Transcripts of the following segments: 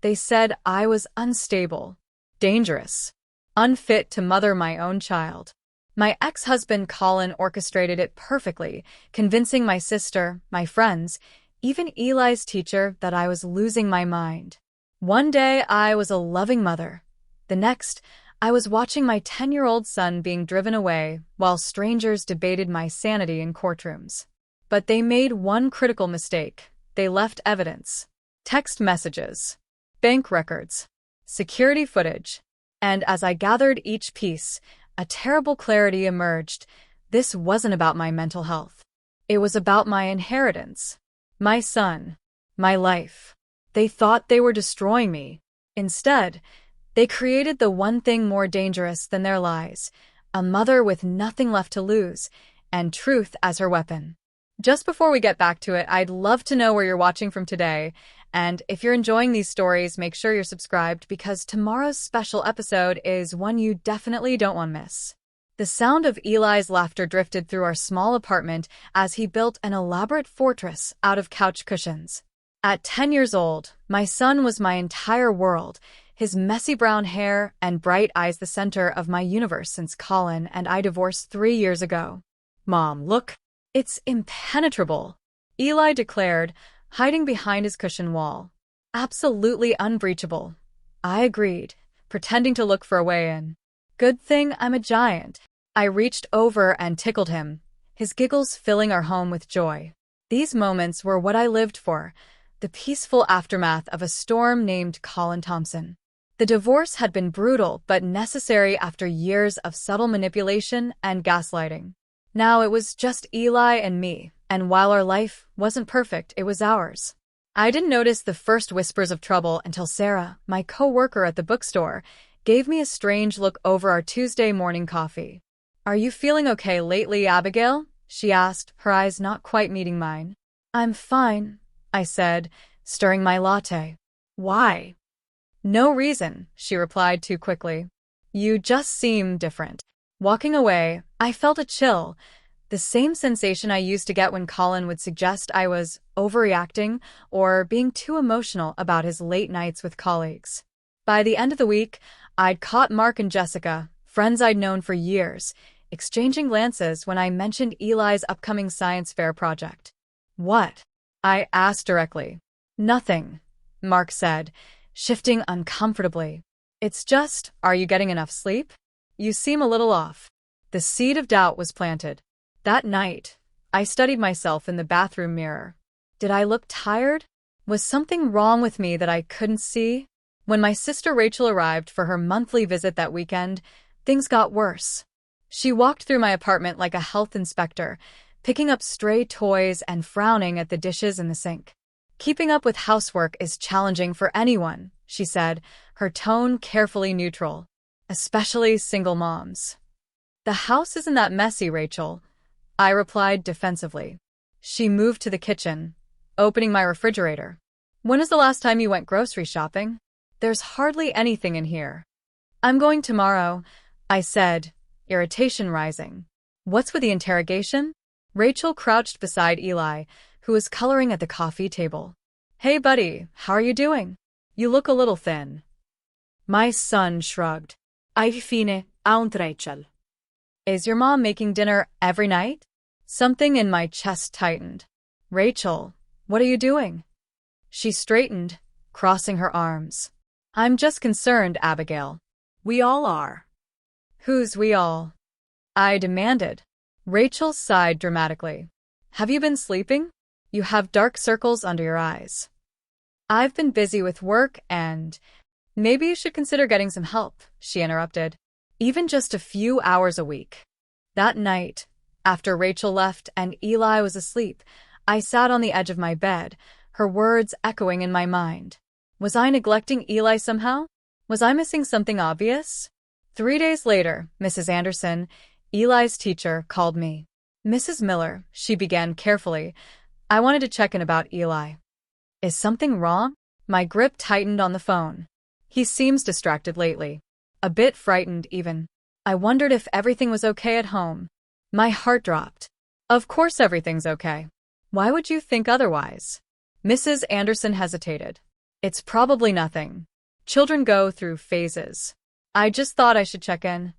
They said I was unstable, dangerous, unfit to mother my own child. My ex-husband Colin orchestrated it perfectly, convincing my sister, my friends, even Eli's teacher that I was losing my mind. One day I was a loving mother. The next, I was watching my 10-year-old son being driven away while strangers debated my sanity in courtrooms. But they made one critical mistake. They left evidence. Text messages, bank records, security footage. And as I gathered each piece, a terrible clarity emerged. This wasn't about my mental health. It was about my inheritance. My son. My life. They thought they were destroying me. Instead, they created the one thing more dangerous than their lies, a mother with nothing left to lose, and truth as her weapon. Just before we get back to it, I'd love to know where you're watching from today. And if you're enjoying these stories, make sure you're subscribed because tomorrow's special episode is one you definitely don't want to miss. The sound of Eli's laughter drifted through our small apartment as he built an elaborate fortress out of couch cushions. At 10 years old, my son was my entire world, his messy brown hair and bright eyes the center of my universe since Colin and I divorced 3 years ago. "Mom, look. It's impenetrable," Eli declared, hiding behind his cushion wall. "Absolutely unbreachable," I agreed, pretending to look for a way in. "Good thing I'm a giant." I reached over and tickled him, his giggles filling our home with joy. These moments were what I lived for, the peaceful aftermath of a storm named Colin Thompson. The divorce had been brutal but necessary after years of subtle manipulation and gaslighting. Now it was just Eli and me, and while our life wasn't perfect, it was ours. I didn't notice the first whispers of trouble until Sarah, my co-worker at the bookstore, gave me a strange look over our Tuesday morning coffee. "Are you feeling okay lately, Abigail?" she asked, her eyes not quite meeting mine. "I'm fine," I said, stirring my latte. "Why?" "No reason," she replied too quickly. "You just seem different." Walking away, I felt a chill, the same sensation I used to get when Colin would suggest I was overreacting or being too emotional about his late nights with colleagues. By the end of the week, I'd caught Mark and Jessica, friends I'd known for years, exchanging glances when I mentioned Eli's upcoming science fair project. "What?" I asked directly. "Nothing," Mark said, shifting uncomfortably. "It's just, are you getting enough sleep? You seem a little off." The seed of doubt was planted. That night, I studied myself in the bathroom mirror. Did I look tired? Was something wrong with me that I couldn't see? When my sister Rachel arrived for her monthly visit that weekend, things got worse. She walked through my apartment like a health inspector, picking up stray toys and frowning at the dishes in the sink. "Keeping up with housework is challenging for anyone," she said, her tone carefully neutral. "Especially single moms." "The house isn't that messy, Rachel," I replied defensively. She moved to the kitchen, opening my refrigerator. "When was the last time you went grocery shopping? There's hardly anything in here." "I'm going tomorrow," I said, irritation rising. "What's with the interrogation?" Rachel crouched beside Eli, who was coloring at the coffee table. "Hey, buddy, how are you doing? You look a little thin." My son shrugged. "Ai fine, aunt Rachel." "Is your mom making dinner every night?" Something in my chest tightened. "Rachel, what are you doing?" She straightened, crossing her arms. "I'm just concerned, Abigail." "We all are." "Who's we all?" I demanded. Rachel sighed dramatically. "Have you been sleeping? You have dark circles under your eyes." "I've been busy with work and—" "Maybe you should consider getting some help," she interrupted. "Even just a few hours a week." That night, after Rachel left and Eli was asleep, I sat on the edge of my bed, her words echoing in my mind. Was I neglecting Eli somehow? Was I missing something obvious? 3 days later, Mrs. Anderson, Eli's teacher, called me. "Mrs. Miller," she began carefully, "I wanted to check in about Eli." "Is something wrong?" My grip tightened on the phone. "He seems distracted lately. A bit frightened, even." I wondered if everything was okay at home. My heart dropped. "Of course everything's okay. Why would you think otherwise?" Mrs. Anderson hesitated. It's probably nothing. Children go through phases. I just thought I should check in.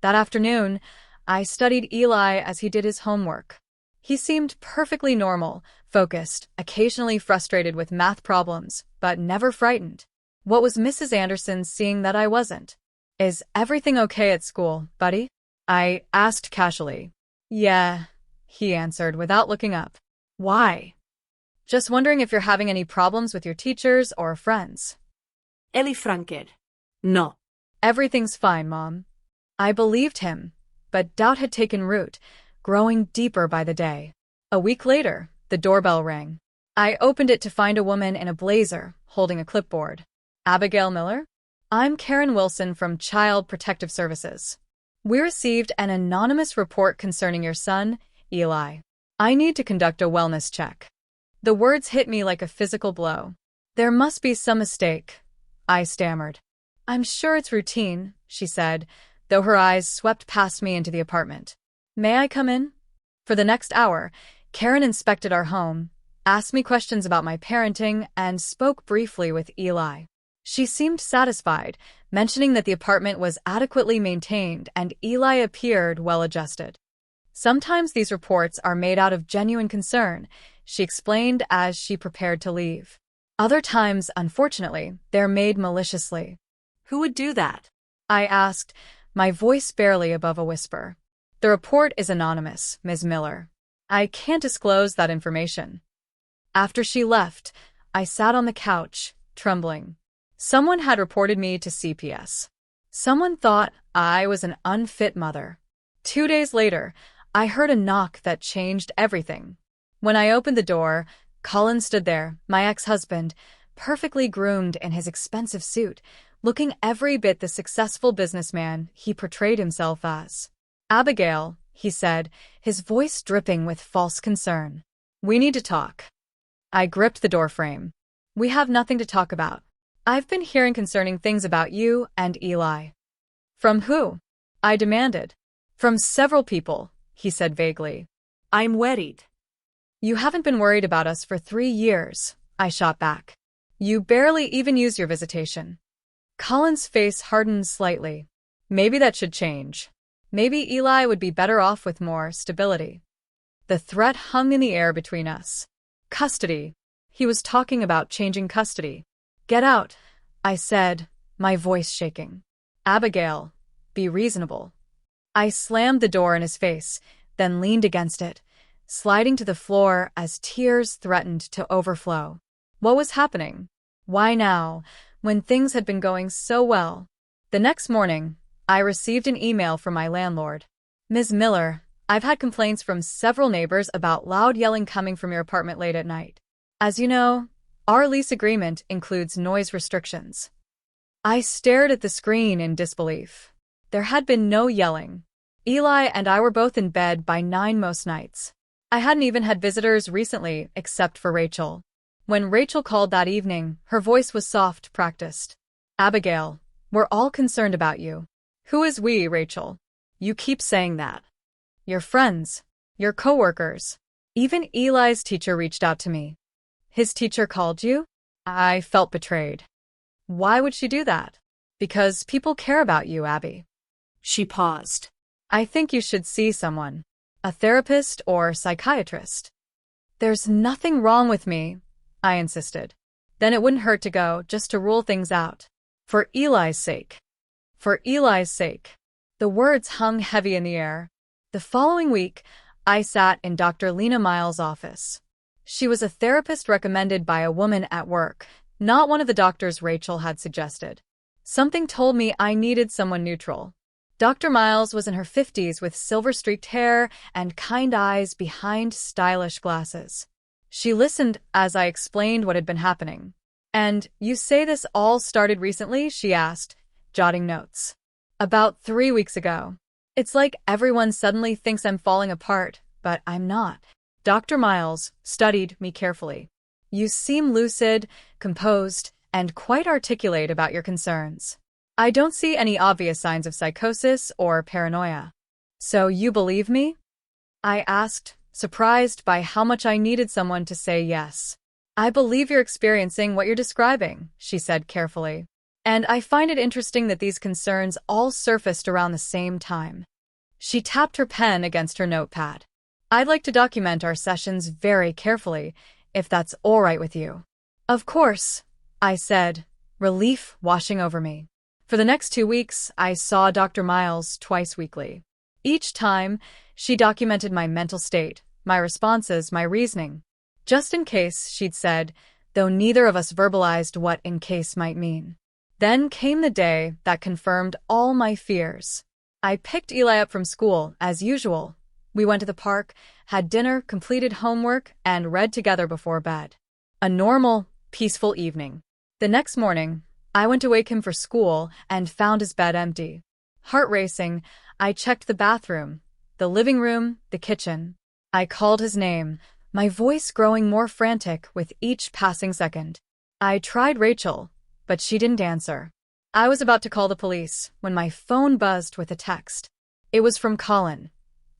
That afternoon, I studied Eli as he did his homework. He seemed perfectly normal, focused, occasionally frustrated with math problems, but never frightened. What was Mrs. Anderson seeing that I wasn't? Is everything okay at school, buddy? I asked casually. Yeah, he answered without looking up. Why? Just wondering if you're having any problems with your teachers or friends. Eli franker. No. Everything's fine, Mom. I believed him, but doubt had taken root, growing deeper by the day. A week later, the doorbell rang. I opened it to find a woman in a blazer, holding a clipboard. Abigail Miller? I'm Karen Wilson from Child Protective Services. We received an anonymous report concerning your son, Eli. I need to conduct a wellness check. The words hit me like a physical blow. There must be some mistake, I stammered. I'm sure it's routine, she said, though her eyes swept past me into the apartment. May I come in? For the next hour, Karen inspected our home, asked me questions about my parenting, and spoke briefly with Eli. She seemed satisfied, mentioning that the apartment was adequately maintained and Eli appeared well-adjusted. Sometimes these reports are made out of genuine concern, she explained as she prepared to leave. Other times, unfortunately, they're made maliciously. Who would do that? I asked, my voice barely above a whisper. The report is anonymous, Ms. Miller. I can't disclose that information. After she left, I sat on the couch, trembling. Someone had reported me to CPS. Someone thought I was an unfit mother. 2 days later, I heard a knock that changed everything. When I opened the door, Colin stood there, my ex-husband, perfectly groomed in his expensive suit, looking every bit the successful businessman he portrayed himself as. Abigail, he said, his voice dripping with false concern. We need to talk. I gripped the doorframe. We have nothing to talk about. I've been hearing concerning things about you and Eli. From who? I demanded. From several people, he said vaguely. I'm worried. You haven't been worried about us for 3 years, I shot back. You barely even use your visitation. Colin's face hardened slightly. Maybe that should change. Maybe Eli would be better off with more stability. The threat hung in the air between us. Custody. He was talking about changing custody. Get out, I said, my voice shaking. Abigail, be reasonable. I slammed the door in his face, then leaned against it, sliding to the floor as tears threatened to overflow. What was happening? Why now, when things had been going so well? The next morning, I received an email from my landlord. Ms. Miller, I've had complaints from several neighbors about loud yelling coming from your apartment late at night. As you know, our lease agreement includes noise restrictions. I stared at the screen in disbelief. There had been no yelling. Eli and I were both in bed by 9 most nights. I hadn't even had visitors recently, except for Rachel. When Rachel called that evening, her voice was soft, practiced. Abigail, we're all concerned about you. Who is we, Rachel? You keep saying that. Your friends, your coworkers. Even Eli's teacher reached out to me. His teacher called you? I felt betrayed. Why would she do that? Because people care about you, Abby. She paused. I think you should see someone. A therapist or psychiatrist. There's nothing wrong with me, I insisted. Then it wouldn't hurt to go, just to rule things out. For Eli's sake. For Eli's sake. The words hung heavy in the air. The following week, I sat in Dr. Lena Miles' office. She was a therapist recommended by a woman at work, not one of the doctors Rachel had suggested. Something told me I needed someone neutral. Dr. Miles was in her 50s with silver-streaked hair and kind eyes behind stylish glasses. She listened as I explained what had been happening. And you say this all started recently? She asked, jotting notes. About 3 weeks ago. It's like everyone suddenly thinks I'm falling apart, but I'm not. Dr. Miles studied me carefully. You seem lucid, composed, and quite articulate about your concerns. I don't see any obvious signs of psychosis or paranoia. So you believe me? I asked, surprised by how much I needed someone to say yes. I believe you're experiencing what you're describing, she said carefully. And I find it interesting that these concerns all surfaced around the same time. She tapped her pen against her notepad. I'd like to document our sessions very carefully, if that's all right with you. Of course, I said, relief washing over me. For the next 2 weeks, I saw Dr. Miles twice weekly. Each time, she documented my mental state, my responses, my reasoning. Just in case, she'd said, though neither of us verbalized what in case might mean. Then came the day that confirmed all my fears. I picked Eli up from school, as usual. We went to the park, had dinner, completed homework, and read together before bed. A normal, peaceful evening. The next morning, I went to wake him for school and found his bed empty. Heart racing, I checked the bathroom, the living room, the kitchen. I called his name, my voice growing more frantic with each passing second. I tried Rachel, but she didn't answer. I was about to call the police when my phone buzzed with a text. It was from Colin.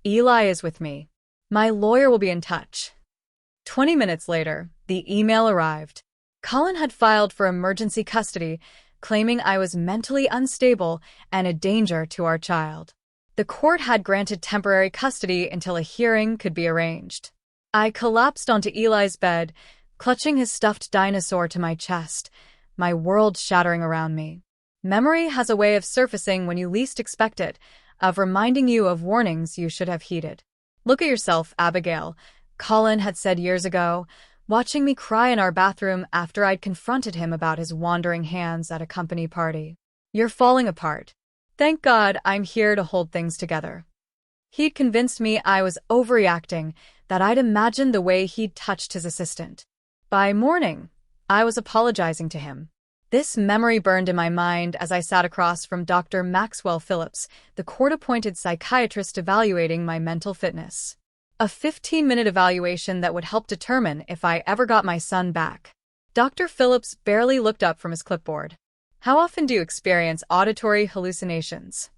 Eli is with me. My lawyer will be in touch. 20 minutes later, the email arrived. Colin had filed for emergency custody, claiming I was mentally unstable and a danger to our child. The court had granted temporary custody until a hearing could be arranged. I collapsed onto Eli's bed, clutching his stuffed dinosaur to my chest, my world shattering around me. Memory has a way of surfacing when you least expect it, of reminding you of warnings you should have heeded. Look at yourself, Abigail, Colin had said years ago, watching me cry in our bathroom after I'd confronted him about his wandering hands at a company party. You're falling apart. Thank God I'm here to hold things together. He'd convinced me I was overreacting, that I'd imagined the way he'd touched his assistant. By morning, I was apologizing to him. This memory burned in my mind as I sat across from Dr. Maxwell Phillips, the court-appointed psychiatrist evaluating my mental fitness. A 15-minute evaluation that would help determine if I ever got my son back. Dr. Phillips barely looked up from his clipboard. How often do you experience auditory hallucinations?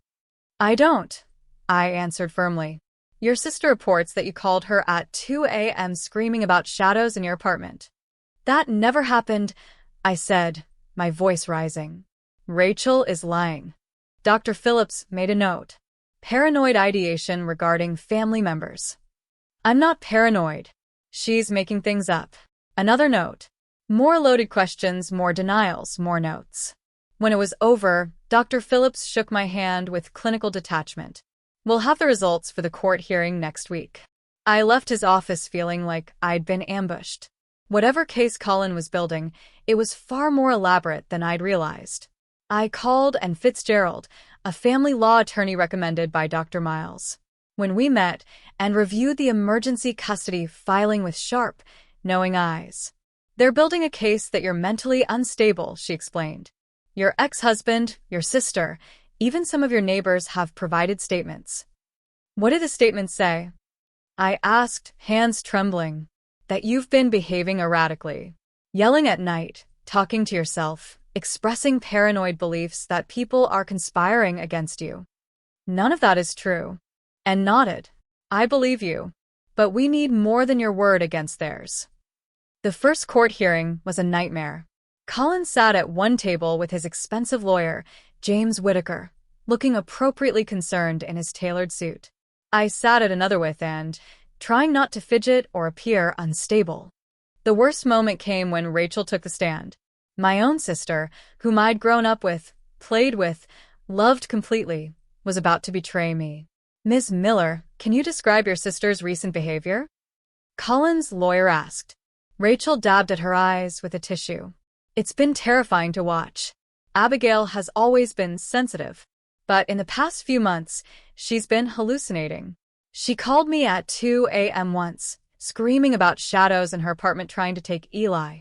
I don't, I answered firmly. Your sister reports that you called her at 2 a.m. screaming about shadows in your apartment. That never happened, I said, my voice rising. Rachel is lying. Dr. Phillips made a note. Paranoid ideation regarding family members. I'm not paranoid. She's making things up. Another note. More loaded questions, more denials, more notes. When it was over, Dr. Phillips shook my hand with clinical detachment. We'll have the results for the court hearing next week. I left his office feeling like I'd been ambushed. Whatever case Colin was building, it was far more elaborate than I'd realized. I called and Fitzgerald, a family law attorney recommended by Dr. Miles. When we met and reviewed the emergency custody filing with sharp, knowing eyes. They're building a case that you're mentally unstable, she explained. Your ex-husband, your sister, even some of your neighbors have provided statements. What did the statements say? I asked, hands trembling. That you've been behaving erratically. Yelling at night, talking to yourself, expressing paranoid beliefs that people are conspiring against you. None of that is true. And nodded. I believe you. But we need more than your word against theirs. The first court hearing was a nightmare. Colin sat at one table with his expensive lawyer, James Whitaker, looking appropriately concerned in his tailored suit. I sat at another with and, trying not to fidget or appear unstable. The worst moment came when Rachel took the stand. My own sister, whom I'd grown up with, played with, loved completely, was about to betray me. Ms. Miller, can you describe your sister's recent behavior? Colin's lawyer asked. Rachel dabbed at her eyes with a tissue. It's been terrifying to watch. Abigail has always been sensitive, but in the past few months, she's been hallucinating. She called me at 2 a.m. once, screaming about shadows in her apartment trying to take Eli.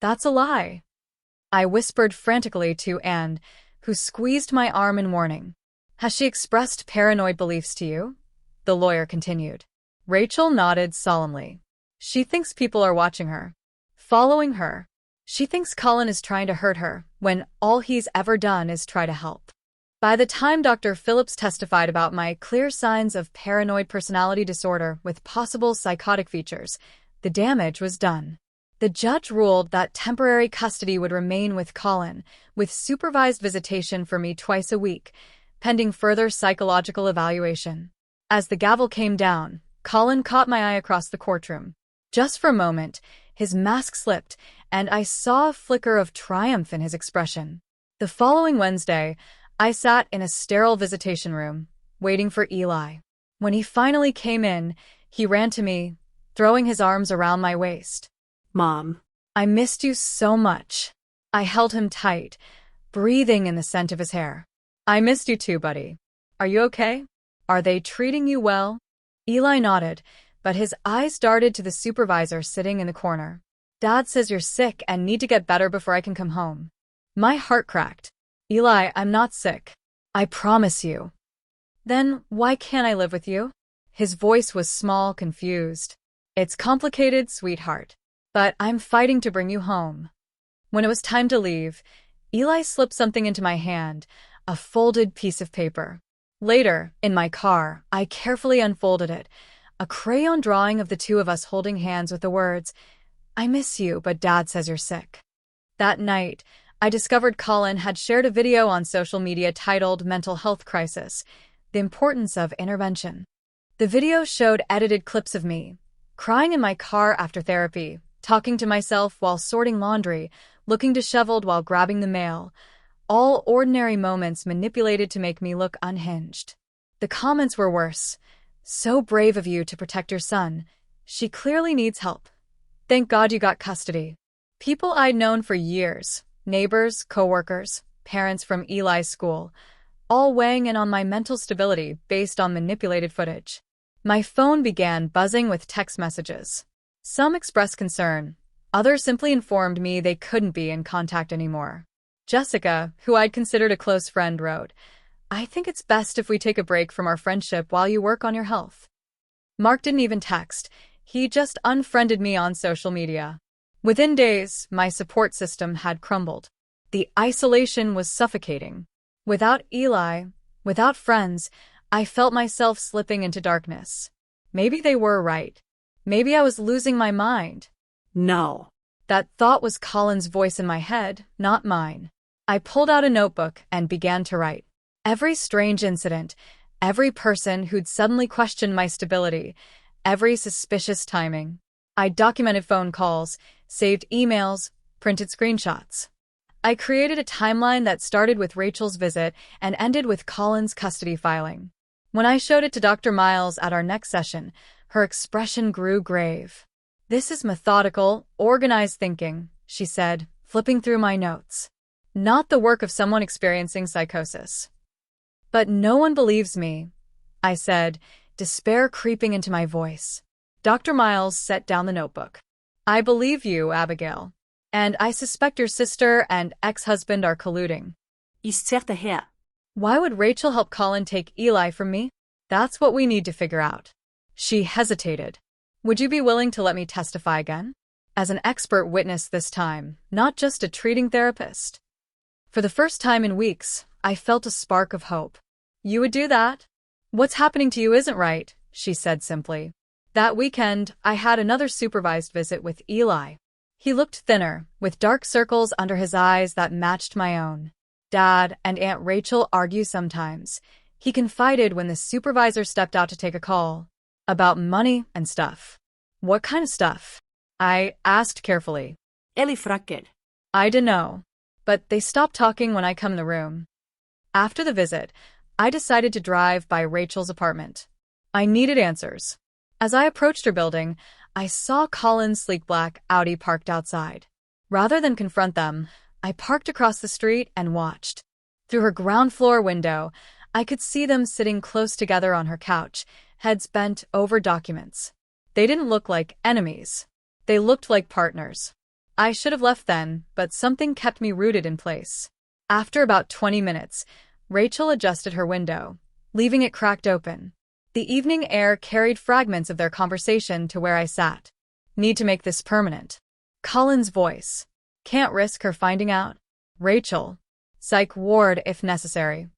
That's a lie. I whispered frantically to Anne, who squeezed my arm in warning. Has she expressed paranoid beliefs to you? The lawyer continued. Rachel nodded solemnly. She thinks people are watching her, following her. She thinks Colin is trying to hurt her, when all he's ever done is try to help. By the time Dr. Phillips testified about my clear signs of paranoid personality disorder with possible psychotic features, the damage was done. The judge ruled that temporary custody would remain with Colin, with supervised visitation for me twice a week, pending further psychological evaluation. As the gavel came down, Colin caught my eye across the courtroom. Just for a moment, his mask slipped, and I saw a flicker of triumph in his expression. The following Wednesday, I sat in a sterile visitation room, waiting for Eli. When he finally came in, he ran to me, throwing his arms around my waist. Mom. I missed you so much. I held him tight, breathing in the scent of his hair. I missed you too, buddy. Are you okay? Are they treating you well? Eli nodded, but his eyes darted to the supervisor sitting in the corner. Dad says you're sick and need to get better before I can come home. My heart cracked. Eli, I'm not sick. I promise you. Then why can't I live with you? His voice was small, confused. It's complicated, sweetheart. But I'm fighting to bring you home. When it was time to leave, Eli slipped something into my hand, a folded piece of paper. Later, in my car, I carefully unfolded it, a crayon drawing of the two of us holding hands with the words, I miss you, but Dad says you're sick. That night, I discovered Colin had shared a video on social media titled Mental Health Crisis, The Importance of Intervention. The video showed edited clips of me, crying in my car after therapy, talking to myself while sorting laundry, looking disheveled while grabbing the mail, all ordinary moments manipulated to make me look unhinged. The comments were worse. So brave of you to protect your son. She clearly needs help. Thank God you got custody. People I'd known for years, neighbors, coworkers, parents from Eli's school, all weighing in on my mental stability based on manipulated footage. My phone began buzzing with text messages. Some expressed concern. Others simply informed me they couldn't be in contact anymore. Jessica, who I'd considered a close friend, wrote, I think it's best if we take a break from our friendship while you work on your health. Mark didn't even text. He just unfriended me on social media. Within days, my support system had crumbled. The isolation was suffocating. Without Eli, without friends, I felt myself slipping into darkness. Maybe they were right. Maybe I was losing my mind. No. That thought was Colin's voice in my head, not mine. I pulled out a notebook and began to write. Every strange incident, every person who'd suddenly questioned my stability, every suspicious timing. I documented phone calls, saved emails, printed screenshots. I created a timeline that started with Rachel's visit and ended with Colin's custody filing. When I showed it to Dr. Miles at our next session, her expression grew grave. This is methodical, organized thinking, she said, flipping through my notes. Not the work of someone experiencing psychosis. But no one believes me, I said, despair creeping into my voice. Dr. Miles set down the notebook. I believe you, Abigail. And I suspect your sister and ex-husband are colluding. Ich zerrte her. Why would Rachel help Colin take Eli from me? That's what we need to figure out. She hesitated. Would you be willing to let me testify again? As an expert witness this time, not just a treating therapist. For the first time in weeks, I felt a spark of hope. You would do that? What's happening to you isn't right, she said simply. That weekend, I had another supervised visit with Eli. He looked thinner, with dark circles under his eyes that matched my own. Dad and Aunt Rachel argue sometimes. He confided when the supervisor stepped out to take a call. About money and stuff. What kind of stuff? I asked carefully. Eli Franket. I dunno. But they stopped talking when I come in the room. After the visit, I decided to drive by Rachel's apartment. I needed answers. As I approached her building, I saw Colin's sleek black Audi parked outside. Rather than confront them, I parked across the street and watched. Through her ground floor window, I could see them sitting close together on her couch, heads bent over documents. They didn't look like enemies. They looked like partners. I should have left then, but something kept me rooted in place. After about 20 minutes, Rachel adjusted her window, leaving it cracked open. The evening air carried fragments of their conversation to where I sat. Need to make this permanent. Colin's voice. Can't risk her finding out. Rachel. Psych ward if necessary.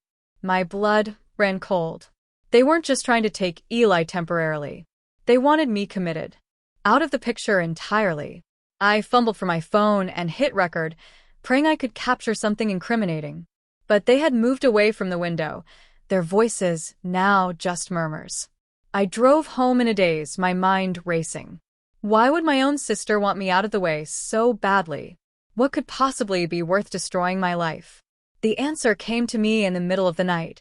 My blood ran cold. They weren't just trying to take Eli temporarily. They wanted me committed. Out of the picture entirely. I fumbled for my phone and hit record, praying I could capture something incriminating. But they had moved away from the window, their voices now just murmurs. I drove home in a daze, my mind racing. Why would my own sister want me out of the way so badly? What could possibly be worth destroying my life? The answer came to me in the middle of the night,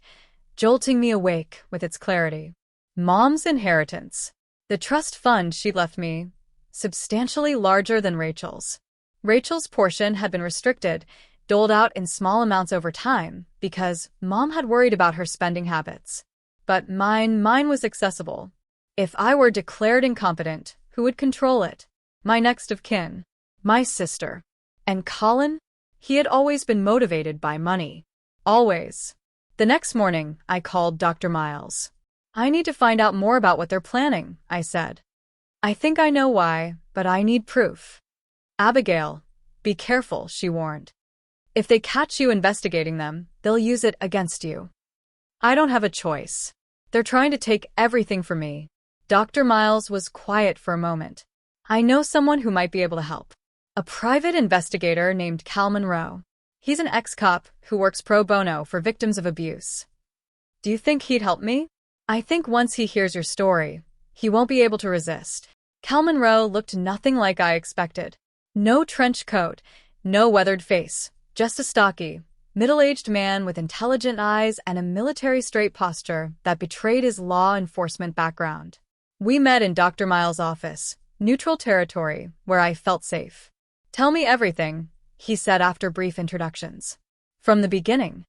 jolting me awake with its clarity. Mom's inheritance. The trust fund she'd left me, substantially larger than Rachel's. Rachel's portion had been restricted, doled out in small amounts over time, because Mom had worried about her spending habits. But mine was accessible. If I were declared incompetent, who would control it? My next of kin. My sister. And Colin? He had always been motivated by money. Always. The next morning, I called Dr. Miles. I need to find out more about what they're planning, I said. I think I know why, but I need proof. Abigail, be careful, she warned. If they catch you investigating them, they'll use it against you. I don't have a choice. They're trying to take everything from me. Dr. Miles was quiet for a moment. I know someone who might be able to help. A private investigator named Cal Monroe. He's an ex-cop who works pro bono for victims of abuse. Do you think he'd help me? I think once he hears your story, he won't be able to resist. Cal Monroe looked nothing like I expected. No trench coat, no weathered face, just a stocky, middle-aged man with intelligent eyes and a military straight posture that betrayed his law enforcement background. We met in Dr. Miles' office, neutral territory, where I felt safe. Tell me everything, he said after brief introductions. From the beginning.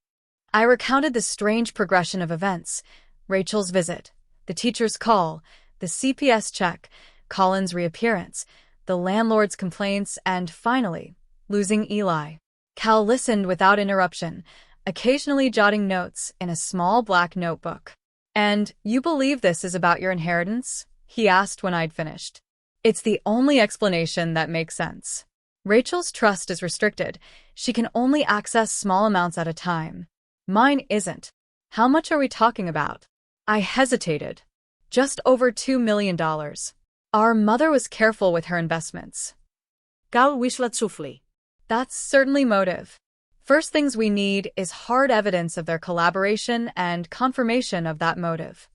I recounted the strange progression of events, Rachel's visit, the teacher's call, the CPS check, Colin's reappearance, the landlord's complaints, and finally, losing Eli. Cal listened without interruption, occasionally jotting notes in a small black notebook. And you believe this is about your inheritance? He asked when I'd finished. It's the only explanation that makes sense. Rachel's trust is restricted. She can only access small amounts at a time. Mine isn't. How much are we talking about? I hesitated. Just over $2 million. Our mother was careful with her investments. Cal wyślę cufli. That's certainly motive. First things we need is hard evidence of their collaboration and confirmation of that motive.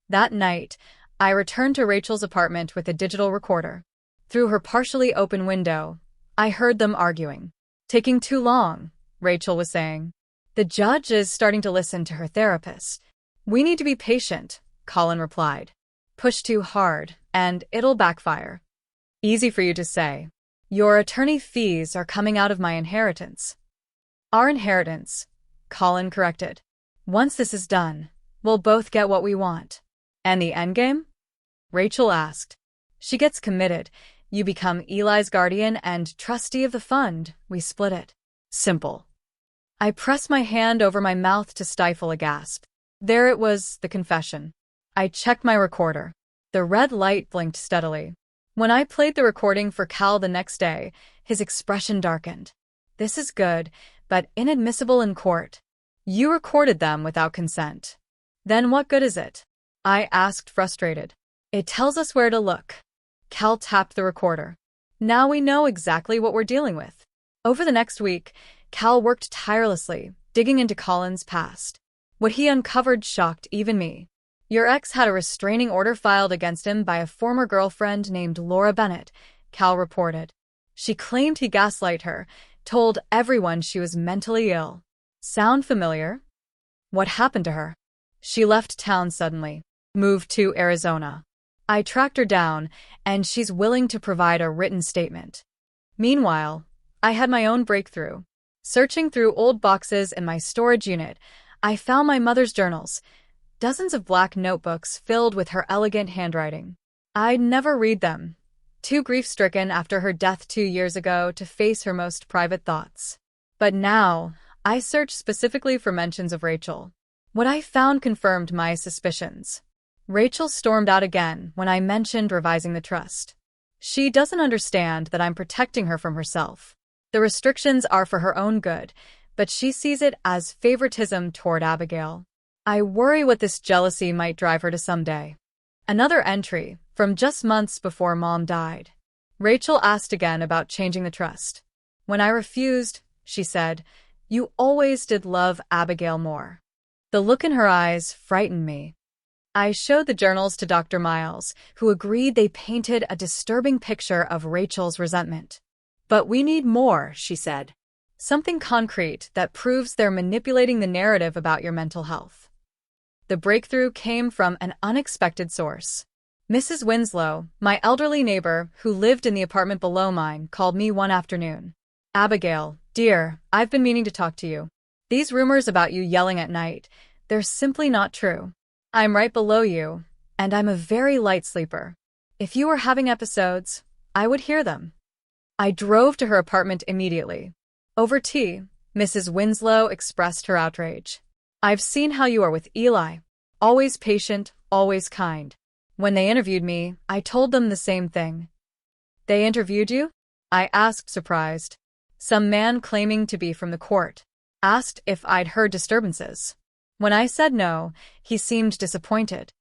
That night, I returned to Rachel's apartment with a digital recorder. Through her partially open window, I heard them arguing. Taking too long, Rachel was saying. The judge is starting to listen to her therapist. We need to be patient, Colin replied. Push too hard, and it'll backfire. Easy for you to say. Your attorney fees are coming out of my inheritance. Our inheritance, Colin corrected. Once this is done, we'll both get what we want. And the endgame? Rachel asked. She gets committed. You become Eli's guardian and trustee of the fund. We split it. Simple. I pressed my hand over my mouth to stifle a gasp. There it was, the confession. I checked my recorder. The red light blinked steadily. When I played the recording for Cal the next day, his expression darkened. This is good, but inadmissible in court. You recorded them without consent. Then what good is it? I asked, frustrated. It tells us where to look. Cal tapped the recorder. Now we know exactly what we're dealing with. Over the next week, Cal worked tirelessly, digging into Colin's past. What he uncovered shocked even me. Your ex had a restraining order filed against him by a former girlfriend named Laura Bennett, Cal reported. She claimed he gaslighted her, told everyone she was mentally ill. Sound familiar? What happened to her? She left town suddenly, moved to Arizona. I tracked her down, and she's willing to provide a written statement. Meanwhile, I had my own breakthrough. Searching through old boxes in my storage unit, I found my mother's journals, dozens of black notebooks filled with her elegant handwriting. I'd never read them, too grief-stricken after her death 2 years ago to face her most private thoughts. But now, I searched specifically for mentions of Rachel. What I found confirmed my suspicions. Rachel stormed out again when I mentioned revising the trust. She doesn't understand that I'm protecting her from herself. The restrictions are for her own good, but she sees it as favoritism toward Abigail. I worry what this jealousy might drive her to someday. Another entry, from just months before Mom died. Rachel asked again about changing the trust. When I refused, she said, "You always did love Abigail more." The look in her eyes frightened me. I showed the journals to Dr. Miles, who agreed they painted a disturbing picture of Rachel's resentment. But we need more, she said. Something concrete that proves they're manipulating the narrative about your mental health. The breakthrough came from an unexpected source. Mrs. Winslow, my elderly neighbor who lived in the apartment below mine, called me one afternoon. "Abigail, dear, I've been meaning to talk to you. These rumors about you yelling at night, they're simply not true. I'm right below you, and I'm a very light sleeper. If you were having episodes, I would hear them." I drove to her apartment immediately. Over tea, Mrs. Winslow expressed her outrage. "I've seen how you are with Eli. Always patient, always kind. When they interviewed me, I told them the same thing." "They interviewed you?" I asked, surprised. "Some man claiming to be from the court asked if I'd heard disturbances. When I said no, he seemed disappointed."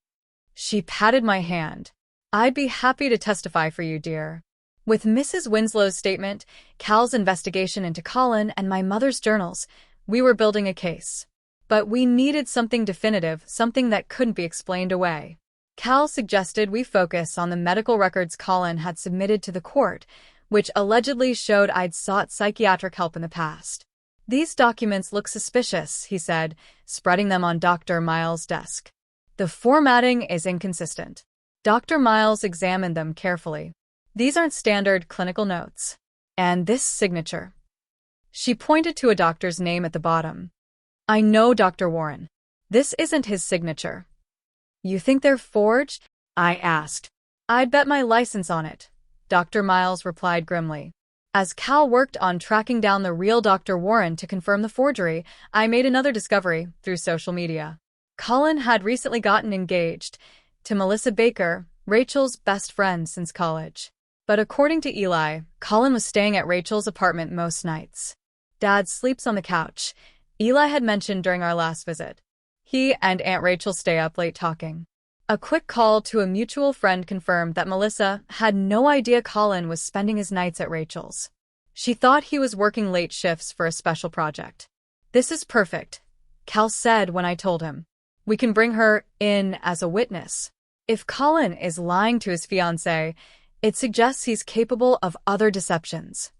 She patted my hand. "I'd be happy to testify for you, dear." With Mrs. Winslow's statement, Cal's investigation into Colin, and my mother's journals, we were building a case. But we needed something definitive, something that couldn't be explained away. Cal suggested we focus on the medical records Colin had submitted to the court, which allegedly showed I'd sought psychiatric help in the past. "These documents look suspicious," he said, spreading them on Dr. Miles' desk. "The formatting is inconsistent." Dr. Miles examined them carefully. "These aren't standard clinical notes. And this signature." She pointed to a doctor's name at the bottom. "I know Dr. Warren. This isn't his signature." "You think they're forged?" I asked. "I'd bet my license on it," Dr. Miles replied grimly. As Cal worked on tracking down the real Dr. Warren to confirm the forgery, I made another discovery through social media. Colin had recently gotten engaged to Melissa Baker, Rachel's best friend since college. But according to Eli, Colin was staying at Rachel's apartment most nights. "Dad sleeps on the couch," Eli had mentioned during our last visit. He and Aunt Rachel stay up late talking. A quick call to a mutual friend confirmed that Melissa had no idea Colin was spending his nights at Rachel's. She thought he was working late shifts for a special project. "This is perfect," Cal said when I told him. "We can bring her in as a witness. If Colin is lying to his fiancée, it suggests he's capable of other deceptions."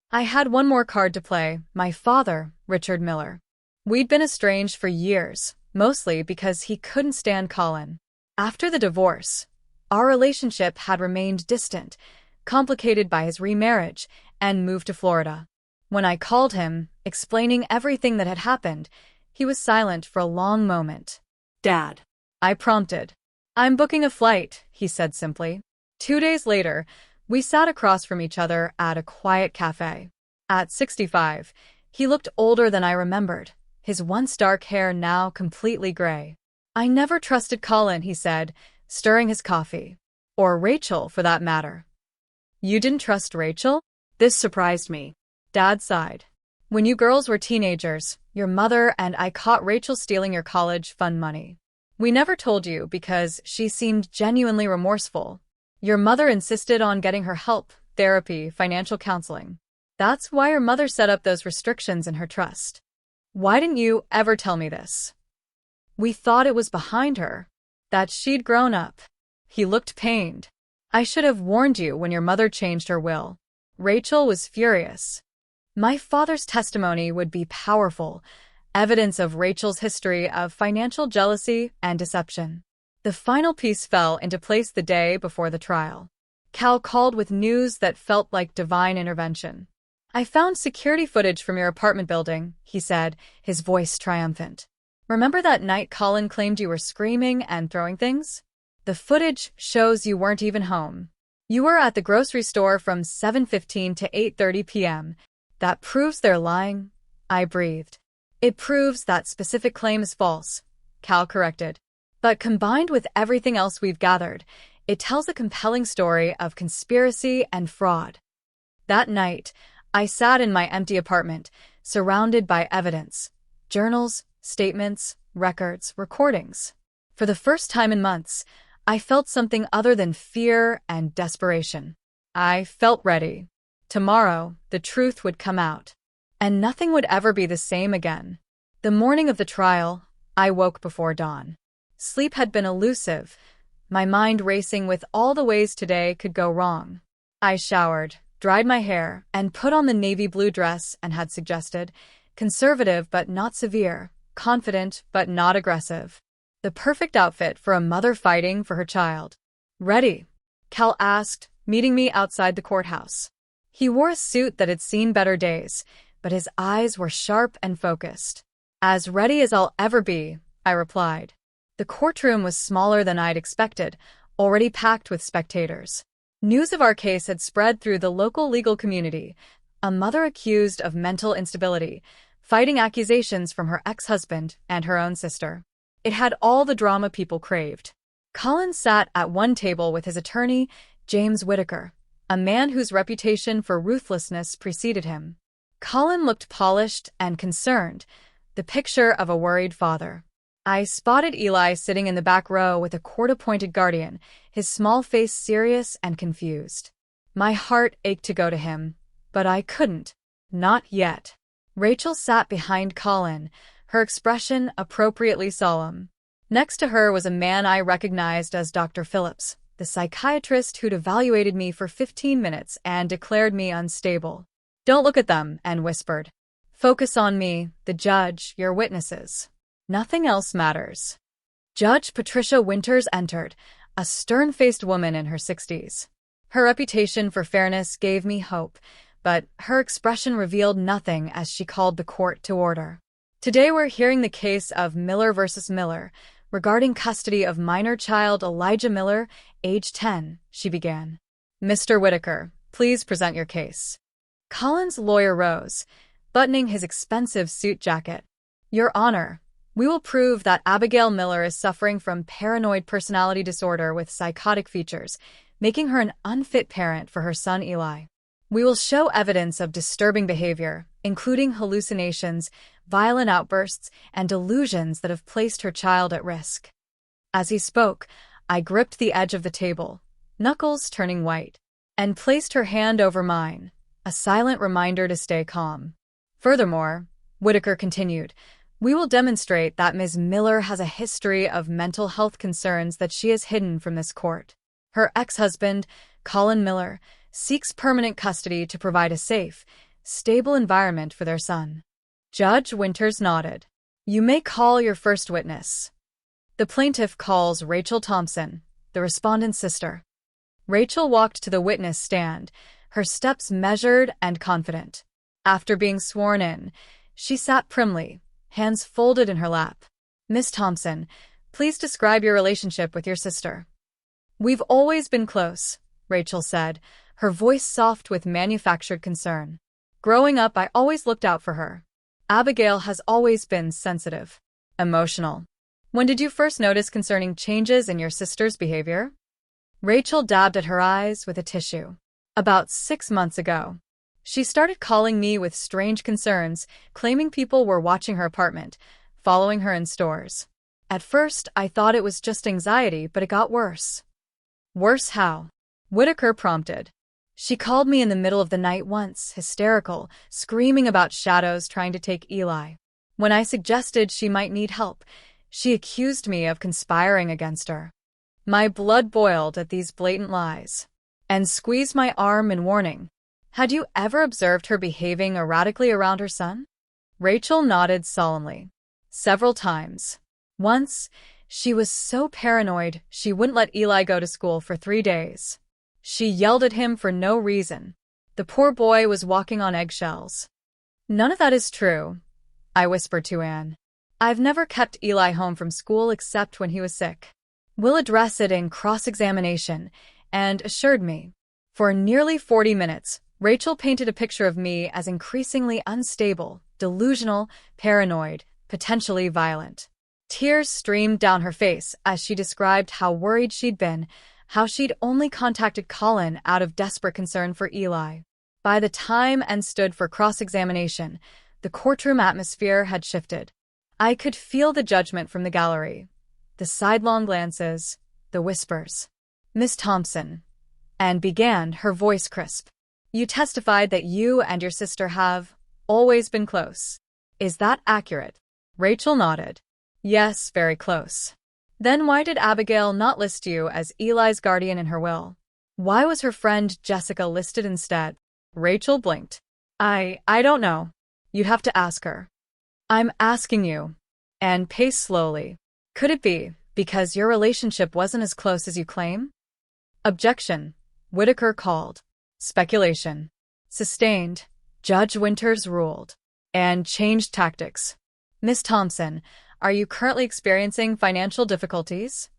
I had one more card to play, my father, Richard Miller. We'd been estranged for years, mostly because he couldn't stand Colin. After the divorce, our relationship had remained distant, complicated by his remarriage and move to Florida. When I called him, explaining everything that had happened, he was silent for a long moment. "Dad," I prompted. "I'm booking a flight," he said simply. 2 days later, we sat across from each other at a quiet cafe. At 65, he looked older than I remembered, his once dark hair now completely gray. "I never trusted Colin," he said, stirring his coffee. "Or Rachel, for that matter." "You didn't trust Rachel?" This surprised me. Dad sighed. "When you girls were teenagers, your mother and I caught Rachel stealing your college fund money. We never told you because she seemed genuinely remorseful. Your mother insisted on getting her help, therapy, financial counseling. That's why your mother set up those restrictions in her trust. Why didn't you ever tell me this?" "We thought it was behind her, that she'd grown up." He looked pained. "I should have warned you when your mother changed her will." Rachel was furious. My father's testimony would be powerful, evidence of Rachel's history of financial jealousy and deception. The final piece fell into place the day before the trial. Cal called with news that felt like divine intervention. "I found security footage from your apartment building," he said, his voice triumphant. "Remember that night Colin claimed you were screaming and throwing things? The footage shows you weren't even home. You were at the grocery store from 7:15 to 8:30 p.m. That proves they're lying," I breathed. "It proves that specific claim is false," Cal corrected. "But combined with everything else we've gathered, it tells a compelling story of conspiracy and fraud." That night, I sat in my empty apartment, surrounded by evidence, journals, statements, records, recordings. For the first time in months, I felt something other than fear and desperation. I felt ready. Tomorrow, the truth would come out. And nothing would ever be the same again. The morning of the trial, I woke before dawn. Sleep had been elusive, my mind racing with all the ways today could go wrong. I showered, dried my hair, and put on the navy blue dress and had suggested, conservative but not severe, confident but not aggressive. The perfect outfit for a mother fighting for her child. "Ready?" Cal asked, meeting me outside the courthouse. He wore a suit that had seen better days, but his eyes were sharp and focused. "As ready as I'll ever be," I replied. The courtroom was smaller than I'd expected, already packed with spectators. News of our case had spread through the local legal community. A mother accused of mental instability, fighting accusations from her ex-husband and her own sister. It had all the drama people craved. Colin sat at one table with his attorney, James Whitaker, a man whose reputation for ruthlessness preceded him. Colin looked polished and concerned, the picture of a worried father. I spotted Eli sitting in the back row with a court-appointed guardian, his small face serious and confused. My heart ached to go to him, but I couldn't. Not yet. Rachel sat behind Colin, her expression appropriately solemn. Next to her was a man I recognized as Dr. Phillips, the psychiatrist who'd evaluated me for 15 minutes and declared me unstable. "Don't look at them," and whispered. "Focus on me, the judge, your witnesses. Nothing else matters." Judge Patricia Winters entered, a stern-faced woman in her 60s. Her reputation for fairness gave me hope, but her expression revealed nothing as she called the court to order. "Today we're hearing the case of Miller versus Miller, regarding custody of minor child Elijah Miller, age 10, she began. "Mr. Whitaker, please present your case." Colin's lawyer rose, buttoning his expensive suit jacket. "Your Honor, we will prove that Abigail Miller is suffering from paranoid personality disorder with psychotic features, making her an unfit parent for her son Eli. We will show evidence of disturbing behavior, including hallucinations, violent outbursts, and delusions that have placed her child at risk." As he spoke, I gripped the edge of the table, knuckles turning white, and placed her hand over mine, a silent reminder to stay calm. "Furthermore," Whitaker continued, "we will demonstrate that Ms. Miller has a history of mental health concerns that she has hidden from this court. Her ex-husband, Colin Miller, seeks permanent custody to provide a safe, stable environment for their son." Judge Winters nodded. "You may call your first witness." The plaintiff calls Rachel Thompson, the respondent's sister. Rachel walked to the witness stand, her steps measured and confident. After being sworn in, she sat primly, hands folded in her lap. "Miss Thompson, please describe your relationship with your sister." "We've always been close," Rachel said, her voice soft with manufactured concern. "Growing up, I always looked out for her. Abigail has always been sensitive, emotional." "When did you first notice concerning changes in your sister's behavior?" Rachel dabbed at her eyes with a tissue. "About 6 months ago. She started calling me with strange concerns, claiming people were watching her apartment, following her in stores. At first, I thought it was just anxiety, but it got worse." "Worse how?" Whitaker prompted. "She called me in the middle of the night once, hysterical, screaming about shadows trying to take Eli. When I suggested she might need help, she accused me of conspiring against her." My blood boiled at these blatant lies, and squeezed my arm in warning. "Had you ever observed her behaving erratically around her son?" Rachel nodded solemnly. "Several times. Once, she was so paranoid she wouldn't let Eli go to school for 3 days. She yelled at him for no reason. The poor boy was walking on eggshells." "None of that is true," I whispered to Anne. "I've never kept Eli home from school except when he was sick." "We'll address it in cross-examination," and assured me. For nearly 40 minutes, Rachel painted a picture of me as increasingly unstable, delusional, paranoid, potentially violent. Tears streamed down her face as she described how worried she'd been, how she'd only contacted Colin out of desperate concern for Eli. By the time Anne stood for cross-examination, the courtroom atmosphere had shifted. I could feel the judgment from the gallery, the sidelong glances, the whispers. "Miss Thompson, and began, her voice crisp. You testified that you and your sister have always been close. Is that accurate? Rachel nodded. Yes, very close. Then why did Abigail not list you as Eli's guardian in her will? Why was her friend Jessica listed instead? Rachel blinked. I don't know. You'd have to ask her. I'm asking you. And paced slowly. Could it be because your relationship wasn't as close as you claim? Objection. Whitaker called. Speculation. Sustained. Judge Winters ruled. And changed tactics. Miss Thompson, are you currently experiencing financial difficulties?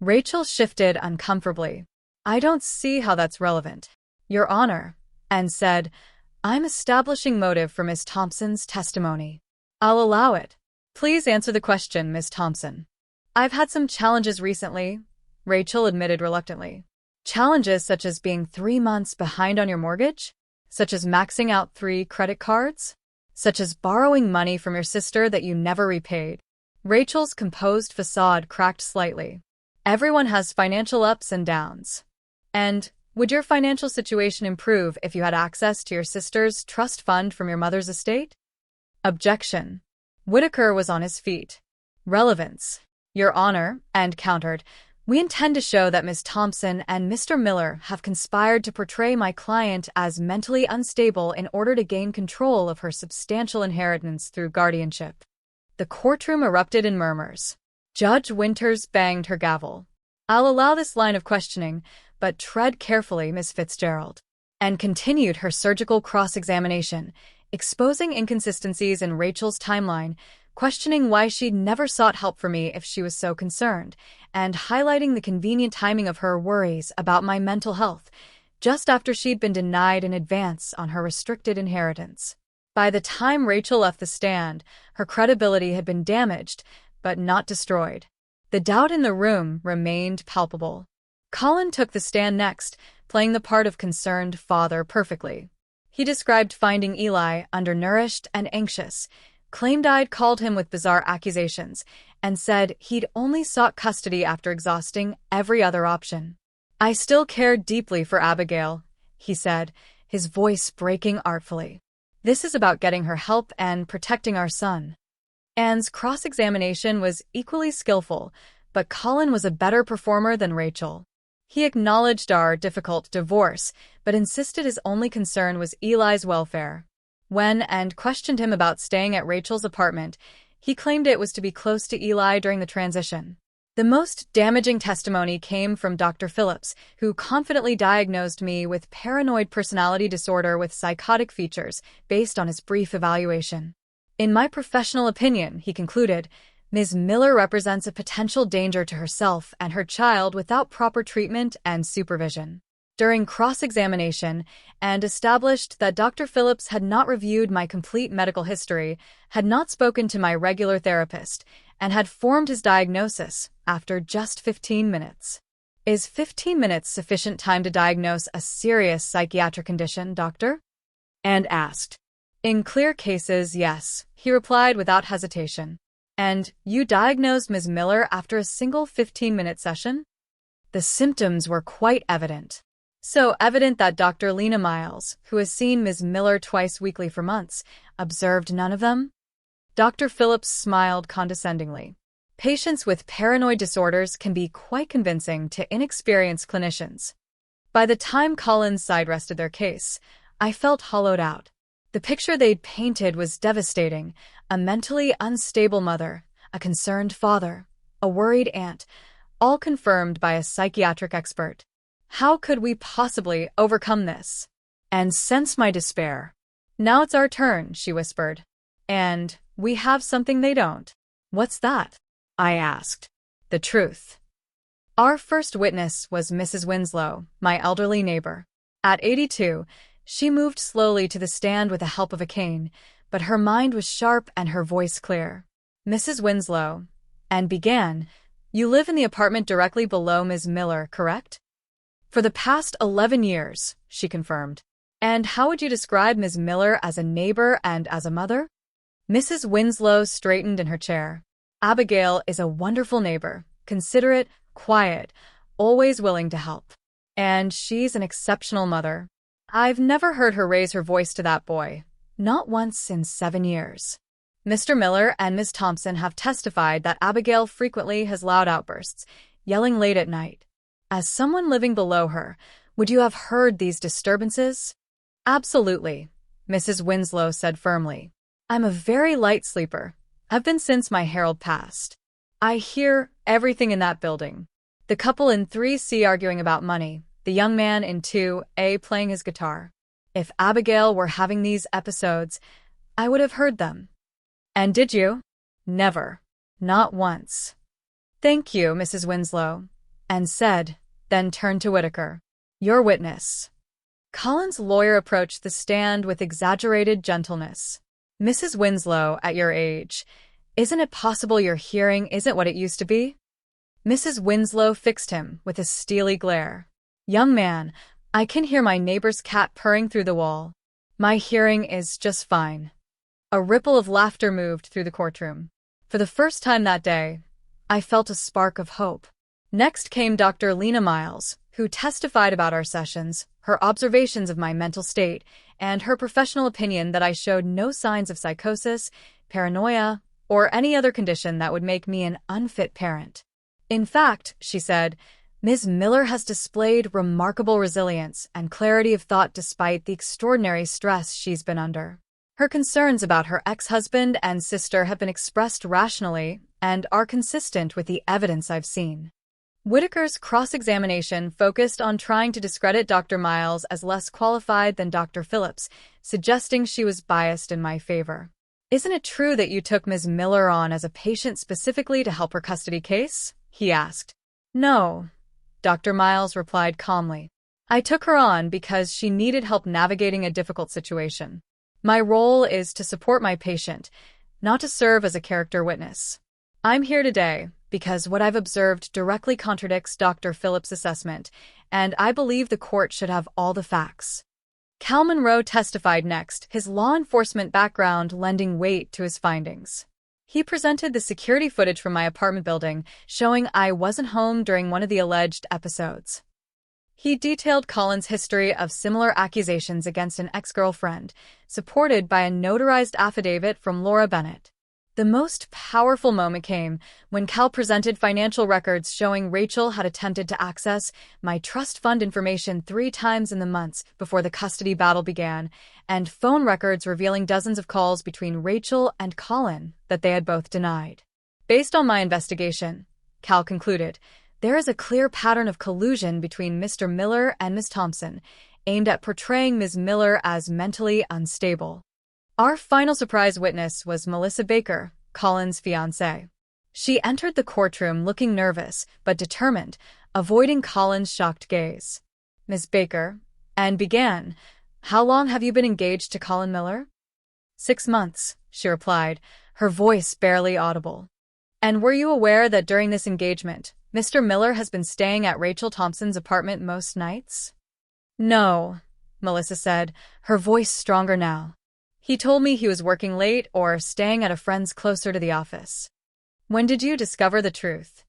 Rachel shifted uncomfortably. I don't see how that's relevant, Your Honor, and said, I'm establishing motive for Miss Thompson's testimony. I'll allow it. Please answer the question, Miss Thompson. I've had some challenges recently, Rachel admitted reluctantly. Challenges such as being 3 months behind on your mortgage? Such as maxing out 3 credit cards? Such as borrowing money from your sister that you never repaid? Rachel's composed facade cracked slightly. Everyone has financial ups and downs. And would your financial situation improve if you had access to your sister's trust fund from your mother's estate? Objection. Whitaker was on his feet. Relevance. Your Honor, and countered, we intend to show that Miss Thompson and Mr. Miller have conspired to portray my client as mentally unstable in order to gain control of her substantial inheritance through guardianship. The courtroom erupted in murmurs. Judge Winters banged her gavel. I'll allow this line of questioning, but tread carefully, Miss Fitzgerald, and continued her surgical cross-examination, exposing inconsistencies in Rachel's timeline, questioning why she'd never sought help from me if she was so concerned, and highlighting the convenient timing of her worries about my mental health, just after she'd been denied an advance on her restricted inheritance. By the time Rachel left the stand, her credibility had been damaged, but not destroyed. The doubt in the room remained palpable. Colin took the stand next, playing the part of concerned father perfectly. He described finding Eli undernourished and anxious, claimed I'd called him with bizarre accusations, and said he'd only sought custody after exhausting every other option. I still cared deeply for Abigail, he said, his voice breaking artfully. This is about getting her help and protecting our son. Anne's cross-examination was equally skillful, but Colin was a better performer than Rachel. He acknowledged our difficult divorce, but insisted his only concern was Eli's welfare. When Anne questioned him about staying at Rachel's apartment, he claimed it was to be close to Eli during the transition. The most damaging testimony came from Dr. Phillips, who confidently diagnosed me with paranoid personality disorder with psychotic features based on his brief evaluation. In my professional opinion, he concluded, Ms. Miller represents a potential danger to herself and her child without proper treatment and supervision. During cross-examination, and established that Dr. Phillips had not reviewed my complete medical history, had not spoken to my regular therapist, and had formed his diagnosis after just 15 minutes. Is 15 minutes sufficient time to diagnose a serious psychiatric condition, doctor? And asked. In clear cases, yes, he replied without hesitation. And you diagnosed Ms. Miller after a single 15-minute session? The symptoms were quite evident. So evident that Dr. Lena Miles, who has seen Ms. Miller twice weekly for months, observed none of them? Dr. Phillips smiled condescendingly. Patients with paranoid disorders can be quite convincing to inexperienced clinicians. By the time Colin's side rested their case, I felt hollowed out. The picture they'd painted was devastating. A mentally unstable mother, a concerned father, a worried aunt, all confirmed by a psychiatric expert. How could we possibly overcome this? And sense my despair. Now it's our turn, she whispered. And we have something they don't. What's that? I asked. The truth. Our first witness was Mrs. Winslow, my elderly neighbor. At 82, she moved slowly to the stand with the help of a cane, but her mind was sharp and her voice clear. Mrs. Winslow, and began, you live in the apartment directly below Ms. Miller, correct? For the past 11 years, she confirmed. And how would you describe Ms. Miller as a neighbor and as a mother? Mrs. Winslow straightened in her chair. Abigail is a wonderful neighbor, considerate, quiet, always willing to help. And she's an exceptional mother. I've never heard her raise her voice to that boy. Not once in 7 years. Mr. Miller and Ms. Thompson have testified that Abigail frequently has loud outbursts, yelling late at night. As someone living below her, would you have heard these disturbances? Absolutely, Mrs. Winslow said firmly. I'm a very light sleeper. I've been since my Harold passed. I hear everything in that building. The couple in 3C arguing about money, the young man in 2A playing his guitar. If Abigail were having these episodes, I would have heard them. And did you? Never. Not once. Thank you, Mrs. Winslow, and said, then turned to Whitaker. Your witness. Colin's lawyer approached the stand with exaggerated gentleness. Mrs. Winslow, at your age, isn't it possible your hearing isn't what it used to be? Mrs. Winslow fixed him with a steely glare. Young man, I can hear my neighbor's cat purring through the wall. My hearing is just fine. A ripple of laughter moved through the courtroom. For the first time that day, I felt a spark of hope. Next came Dr. Lena Miles, who testified about our sessions, her observations of my mental state, and her professional opinion that I showed no signs of psychosis, paranoia, or any other condition that would make me an unfit parent. In fact, she said, Ms. Miller has displayed remarkable resilience and clarity of thought despite the extraordinary stress she's been under. Her concerns about her ex-husband and sister have been expressed rationally and are consistent with the evidence I've seen. Whitaker's cross-examination focused on trying to discredit Dr. Miles as less qualified than Dr. Phillips, suggesting she was biased in my favor. Isn't it true that you took Ms. Miller on as a patient specifically to help her custody case? He asked. No, Dr. Miles replied calmly. I took her on because she needed help navigating a difficult situation. My role is to support my patient, not to serve as a character witness. I'm here today because what I've observed directly contradicts Dr. Phillips' assessment, and I believe the court should have all the facts. Cal Monroe testified next, his law enforcement background lending weight to his findings. He presented the security footage from my apartment building, showing I wasn't home during one of the alleged episodes. He detailed Colin's history of similar accusations against an ex-girlfriend, supported by a notarized affidavit from Laura Bennett. The most powerful moment came when Cal presented financial records showing Rachel had attempted to access my trust fund information 3 times in the months before the custody battle began, and phone records revealing dozens of calls between Rachel and Colin that they had both denied. Based on my investigation, Cal concluded, there is a clear pattern of collusion between Mr. Miller and Ms. Thompson, aimed at portraying Ms. Miller as mentally unstable. Our final surprise witness was Melissa Baker, Colin's fiancée. She entered the courtroom looking nervous but determined, avoiding Colin's shocked gaze. Ms. Baker, and began, how long have you been engaged to Colin Miller? 6 months, she replied, her voice barely audible. And were you aware that during this engagement, Mr. Miller has been staying at Rachel Thompson's apartment most nights? No, Melissa said, her voice stronger now. He told me he was working late or staying at a friend's closer to the office. When did you discover the truth?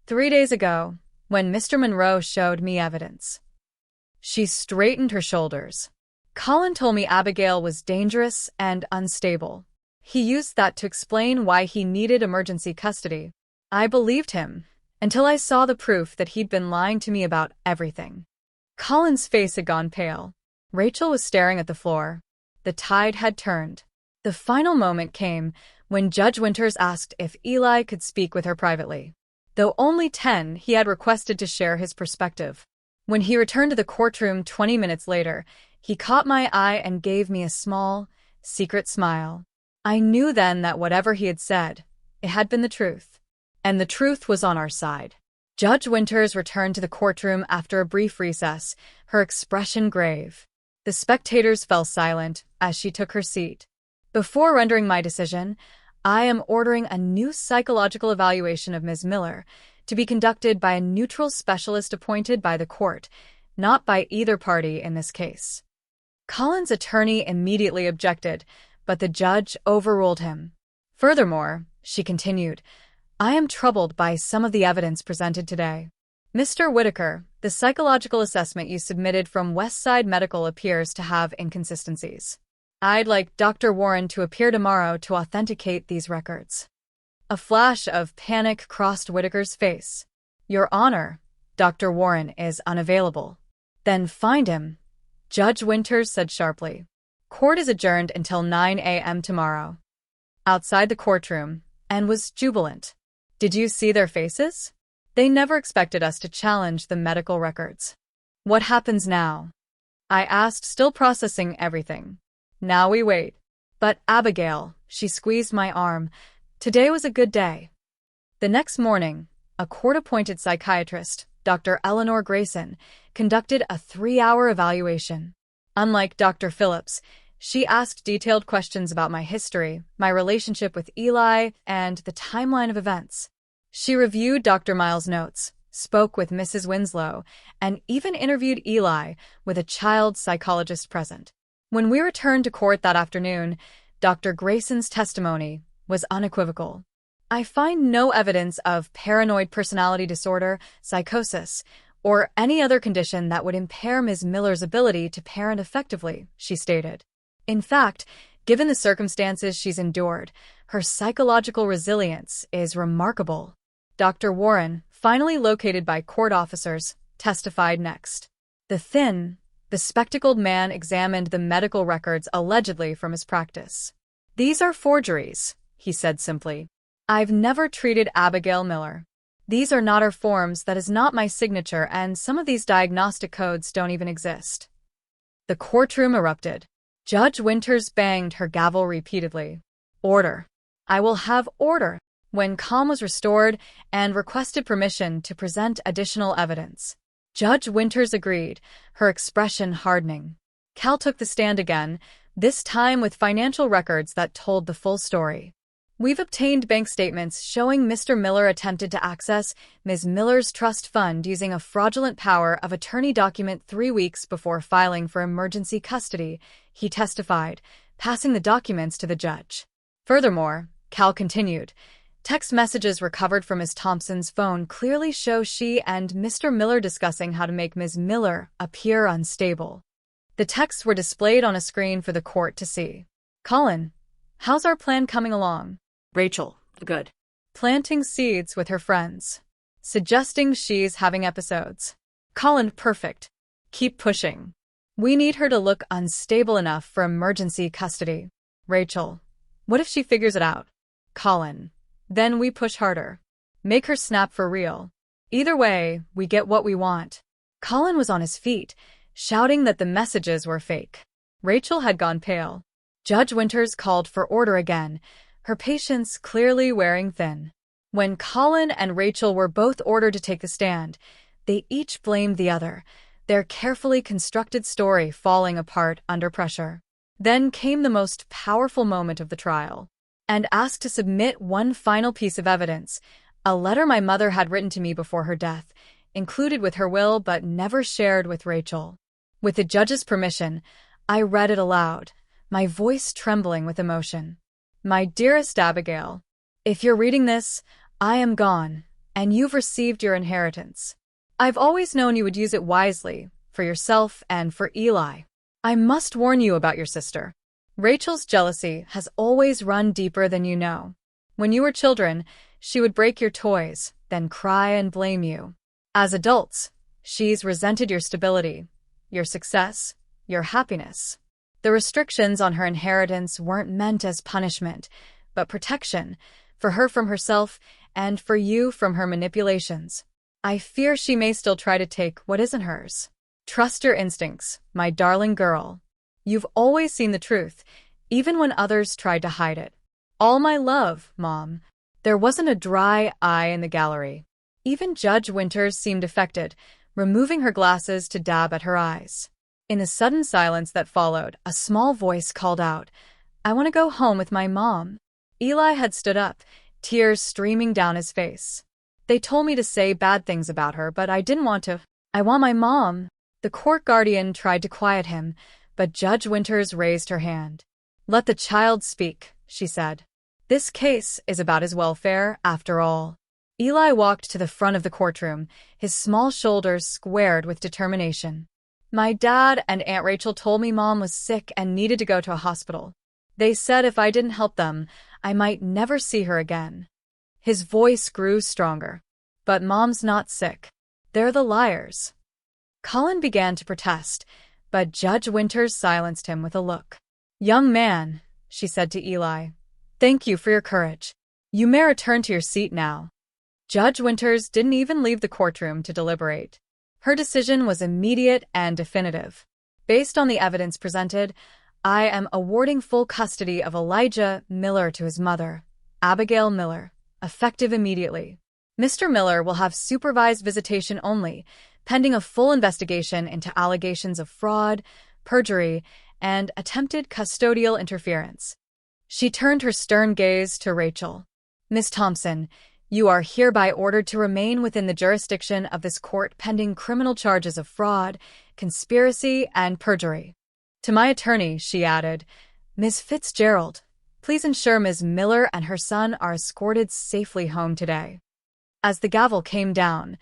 3 days ago, when Mr. Monroe showed me evidence. She straightened her shoulders. Colin told me Abigail was dangerous and unstable. He used that to explain why he needed emergency custody. I believed him, until I saw the proof that he'd been lying to me about everything. Colin's face had gone pale. Rachel was staring at the floor. The tide had turned. The final moment came when Judge Winters asked if Eli could speak with her privately. Though only 10, he had requested to share his perspective. When he returned to the courtroom 20 minutes later, he caught my eye and gave me a small, secret smile. I knew then that whatever he had said, it had been the truth. And the truth was on our side. Judge Winters returned to the courtroom after a brief recess, her expression grave. The spectators fell silent as she took her seat. Before rendering my decision, I am ordering a new psychological evaluation of Ms. Miller to be conducted by a neutral specialist appointed by the court, not by either party in this case. Colin's attorney immediately objected, but the judge overruled him. Furthermore, she continued, I am troubled by some of the evidence presented today. Mr. Whitaker, The psychological assessment you submitted from Westside Medical appears to have inconsistencies. I'd like Dr. Warren to appear tomorrow to authenticate these records. A flash of panic crossed Whitaker's face. Your Honor, Dr. Warren is unavailable. Then find him, Judge Winters said sharply. Court is adjourned until 9 a.m. tomorrow. Outside the courtroom, Anne was jubilant. Did you see their faces? They never expected us to challenge the medical records. What happens now? I asked, still processing everything. Now we wait. But Abigail, she squeezed my arm. Today was a good day. The next morning, a court-appointed psychiatrist, Dr. Eleanor Grayson, conducted a 3-hour evaluation. Unlike Dr. Phillips, she asked detailed questions about my history, my relationship with Eli, and the timeline of events. She reviewed Dr. Miles' notes, spoke with Mrs. Winslow, and even interviewed Eli with a child psychologist present. When we returned to court that afternoon, Dr. Grayson's testimony was unequivocal. I find no evidence of paranoid personality disorder, psychosis, or any other condition that would impair Ms. Miller's ability to parent effectively, she stated. In fact, given the circumstances she's endured, her psychological resilience is remarkable. Dr. Warren, finally located by court officers, testified next. The thin, bespectacled man examined the medical records allegedly from his practice. These are forgeries, he said simply. I've never treated Abigail Miller. These are not her forms, that is not my signature, and some of these diagnostic codes don't even exist. The courtroom erupted. Judge Winters banged her gavel repeatedly. Order. I will have order. When calm was restored and requested permission to present additional evidence. Judge Winters agreed, her expression hardening. Cal took the stand again, this time with financial records that told the full story. We've obtained bank statements showing Mr. Miller attempted to access Ms. Miller's trust fund using a fraudulent power of attorney document 3 weeks before filing for emergency custody, he testified, passing the documents to the judge. Furthermore, Cal continued, text messages recovered from Ms. Thompson's phone clearly show she and Mr. Miller discussing how to make Ms. Miller appear unstable. The texts were displayed on a screen for the court to see. Colin, how's our plan coming along? Rachel, good. Planting seeds with her friends. Suggesting she's having episodes. Colin, perfect. Keep pushing. We need her to look unstable enough for emergency custody. Rachel, what if she figures it out? Colin, then we push harder. Make her snap for real. Either way, we get what we want. Colin was on his feet, shouting that the messages were fake. Rachel had gone pale. Judge Winters called for order again, her patience clearly wearing thin. When Colin and Rachel were both ordered to take the stand, they each blamed the other, their carefully constructed story falling apart under pressure. Then came the most powerful moment of the trial, and asked to submit one final piece of evidence, a letter my mother had written to me before her death, included with her will but never shared with Rachel. With the judge's permission, I read it aloud, my voice trembling with emotion. My dearest Abigail, if you're reading this, I am gone, and you've received your inheritance. I've always known you would use it wisely, for yourself and for Eli. I must warn you about your sister. Rachel's jealousy has always run deeper than you know. When you were children, she would break your toys, then cry and blame you. As adults, she's resented your stability, your success, your happiness. The restrictions on her inheritance weren't meant as punishment, but protection, for her from herself and for you from her manipulations. I fear she may still try to take what isn't hers. Trust your instincts, my darling girl. You've always seen the truth, even when others tried to hide it. All my love, Mom. There wasn't a dry eye in the gallery. Even Judge Winters seemed affected, removing her glasses to dab at her eyes. In the sudden silence that followed, a small voice called out, I want to go home with my mom. Eli had stood up, tears streaming down his face. They told me to say bad things about her, but I didn't want to. I want my mom. The court guardian tried to quiet him, but Judge Winters raised her hand. Let the child speak, she said. This case is about his welfare, after all. Eli walked to the front of the courtroom, his small shoulders squared with determination. My dad and Aunt Rachel told me Mom was sick and needed to go to a hospital. They said if I didn't help them, I might never see her again. His voice grew stronger. But Mom's not sick. They're the liars. Colin began to protest, but Judge Winters silenced him with a look. Young man, she said to Eli, thank you for your courage. You may return to your seat now. Judge Winters didn't even leave the courtroom to deliberate. Her decision was immediate and definitive. Based on the evidence presented, I am awarding full custody of Elijah Miller to his mother, Abigail Miller, effective immediately. Mr. Miller will have supervised visitation only, pending a full investigation into allegations of fraud, perjury, and attempted custodial interference. She turned her stern gaze to Rachel. Miss Thompson, you are hereby ordered to remain within the jurisdiction of this court pending criminal charges of fraud, conspiracy, and perjury. To my attorney, she added, Ms. Fitzgerald, please ensure Ms. Miller and her son are escorted safely home today. As the gavel came down,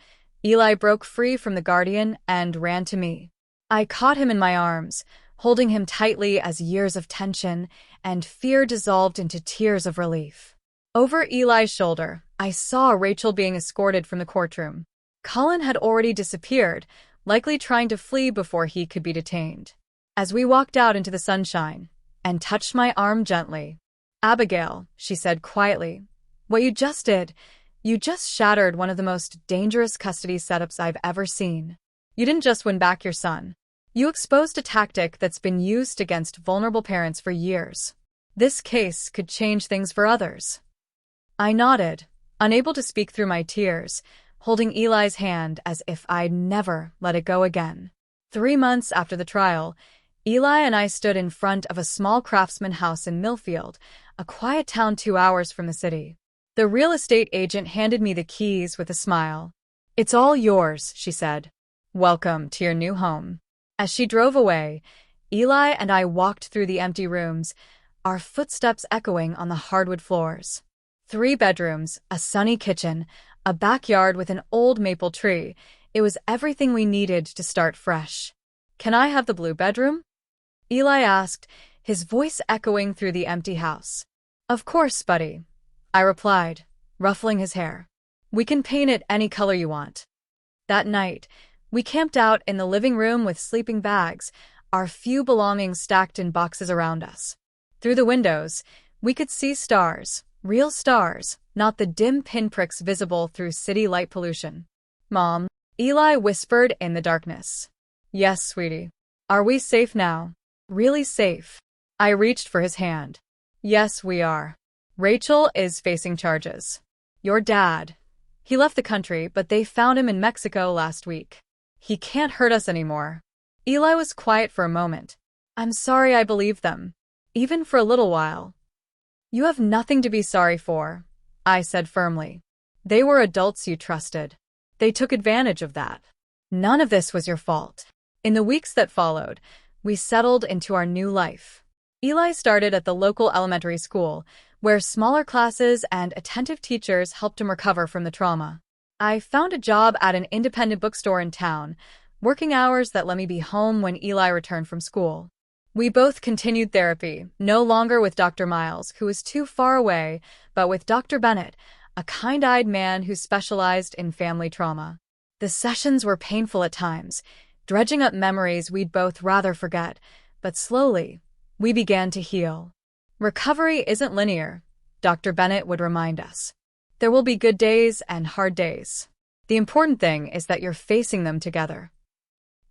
Eli broke free from the guardian and ran to me. I caught him in my arms, holding him tightly as years of tension and fear dissolved into tears of relief. Over Eli's shoulder, I saw Rachel being escorted from the courtroom. Colin had already disappeared, likely trying to flee before he could be detained. As we walked out into the sunshine, and touched my arm gently, Abigail, she said quietly, what you just did, you just shattered one of the most dangerous custody setups I've ever seen. You didn't just win back your son. You exposed a tactic that's been used against vulnerable parents for years. This case could change things for others. I nodded, unable to speak through my tears, holding Eli's hand as if I'd never let it go again. 3 months after the trial, Eli and I stood in front of a small craftsman house in Millfield, a quiet town 2 hours from the city. The real estate agent handed me the keys with a smile. It's all yours, she said. Welcome to your new home. As she drove away, Eli and I walked through the empty rooms, our footsteps echoing on the hardwood floors. 3 bedrooms, a sunny kitchen, a backyard with an old maple tree. It was everything we needed to start fresh. Can I have the blue bedroom? Eli asked, his voice echoing through the empty house. Of course, buddy, I replied, ruffling his hair. We can paint it any color you want. That night, we camped out in the living room with sleeping bags, our few belongings stacked in boxes around us. Through the windows, we could see stars, real stars, not the dim pinpricks visible through city light pollution. Mom, Eli whispered in the darkness. Yes, sweetie. Are we safe now? Really safe. I reached for his hand. Yes, we are. Rachel is facing charges. Your dad. He left the country, but they found him in Mexico last week. He can't hurt us anymore. Eli was quiet for a moment. I'm sorry I believed them. Even for a little while. You have nothing to be sorry for, I said firmly. They were adults you trusted. They took advantage of that. None of this was your fault. In the weeks that followed, we settled into our new life. Eli started at the local elementary school, where smaller classes and attentive teachers helped him recover from the trauma. I found a job at an independent bookstore in town, working hours that let me be home when Eli returned from school. We both continued therapy, no longer with Dr. Miles, who was too far away, but with Dr. Bennett, a kind-eyed man who specialized in family trauma. The sessions were painful at times, dredging up memories we'd both rather forget, but slowly, we began to heal. Recovery isn't linear, Dr. Bennett would remind us. There will be good days and hard days. The important thing is that you're facing them together.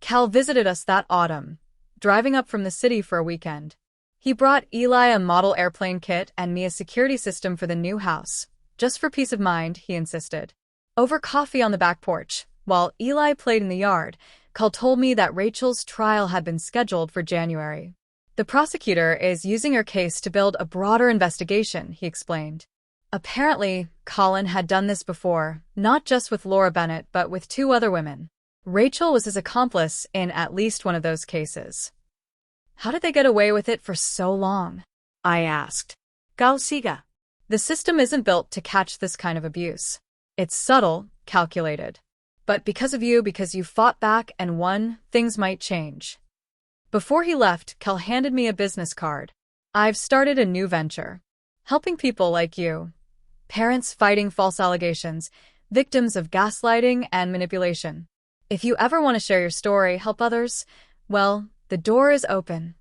Cal visited us that autumn, driving up from the city for a weekend. He brought Eli a model airplane kit and me a security system for the new house. Just for peace of mind, he insisted. Over coffee on the back porch, while Eli played in the yard, Cal told me that Rachel's trial had been scheduled for January. The prosecutor is using her case to build a broader investigation, he explained. Apparently, Colin had done this before, not just with Laura Bennett, but with 2 other women. Rachel was his accomplice in at least one of those cases. How did they get away with it for so long? I asked. Gal siga. The system isn't built to catch this kind of abuse. It's subtle, calculated. But because of you, because you fought back and won, things might change. Before he left, Kel handed me a business card. I've started a new venture. Helping people like you. Parents fighting false allegations, victims of gaslighting and manipulation. If you ever want to share your story, help others, well, the door is open.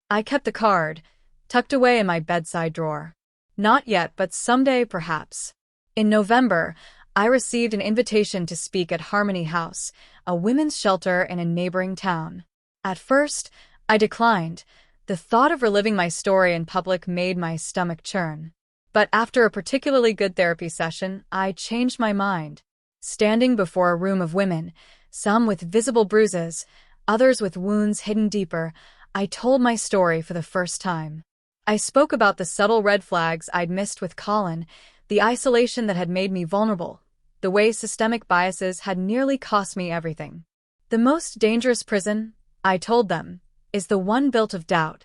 I kept the card, tucked away in my bedside drawer. Not yet, but someday, perhaps. In November, I received an invitation to speak at Harmony House, a women's shelter in a neighboring town. At first, I declined. The thought of reliving my story in public made my stomach churn. But after a particularly good therapy session, I changed my mind. Standing before a room of women, some with visible bruises, others with wounds hidden deeper, I told my story for the first time. I spoke about the subtle red flags I'd missed with Colin, the isolation that had made me vulnerable, the way systemic biases had nearly cost me everything. The most dangerous prison, I told them, is the one built of doubt.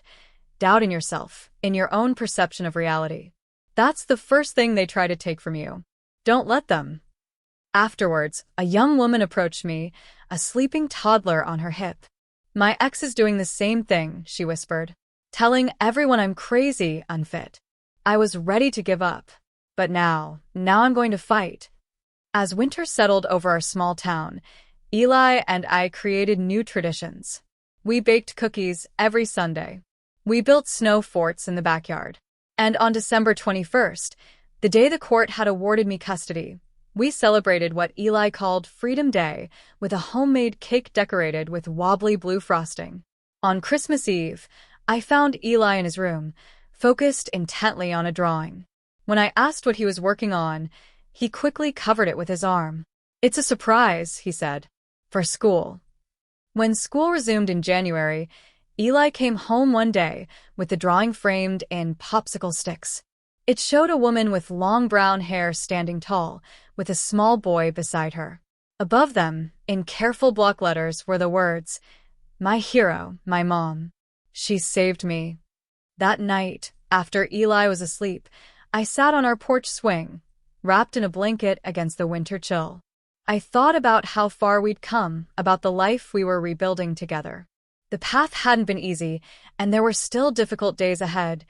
Doubt in yourself, in your own perception of reality. That's the first thing they try to take from you. Don't let them. Afterwards, a young woman approached me, a sleeping toddler on her hip. My ex is doing the same thing, she whispered. Telling everyone I'm crazy, unfit. I was ready to give up. But now I'm going to fight. As winter settled over our small town, Eli and I created new traditions. We baked cookies every Sunday. We built snow forts in the backyard. And on December 21st, the day the court had awarded me custody, we celebrated what Eli called Freedom Day with a homemade cake decorated with wobbly blue frosting. On Christmas Eve, I found Eli in his room, focused intently on a drawing. When I asked what he was working on, he quickly covered it with his arm. It's a surprise, he said, for school. When school resumed in January, Eli came home one day with the drawing framed in popsicle sticks. It showed a woman with long brown hair standing tall, with a small boy beside her. Above them, in careful block letters, were the words, "My hero, my mom. She saved me." That night, after Eli was asleep, I sat on our porch swing, wrapped in a blanket against the winter chill. I thought about how far we'd come, about the life we were rebuilding together. The path hadn't been easy, and there were still difficult days ahead.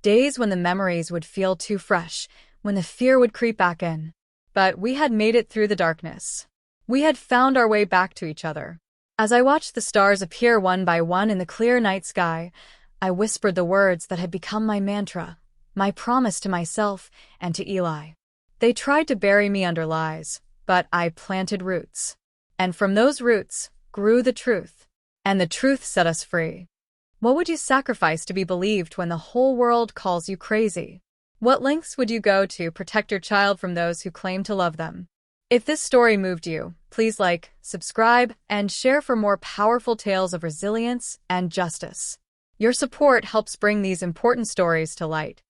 Days when the memories would feel too fresh, when the fear would creep back in. But we had made it through the darkness. We had found our way back to each other. As I watched the stars appear one by one in the clear night sky, I whispered the words that had become my mantra, my promise to myself and to Eli. They tried to bury me under lies, but I planted roots. And from those roots grew the truth. And the truth set us free. What would you sacrifice to be believed when the whole world calls you crazy? What lengths would you go to protect your child from those who claim to love them? If this story moved you, please like, subscribe, and share for more powerful tales of resilience and justice. Your support helps bring these important stories to light.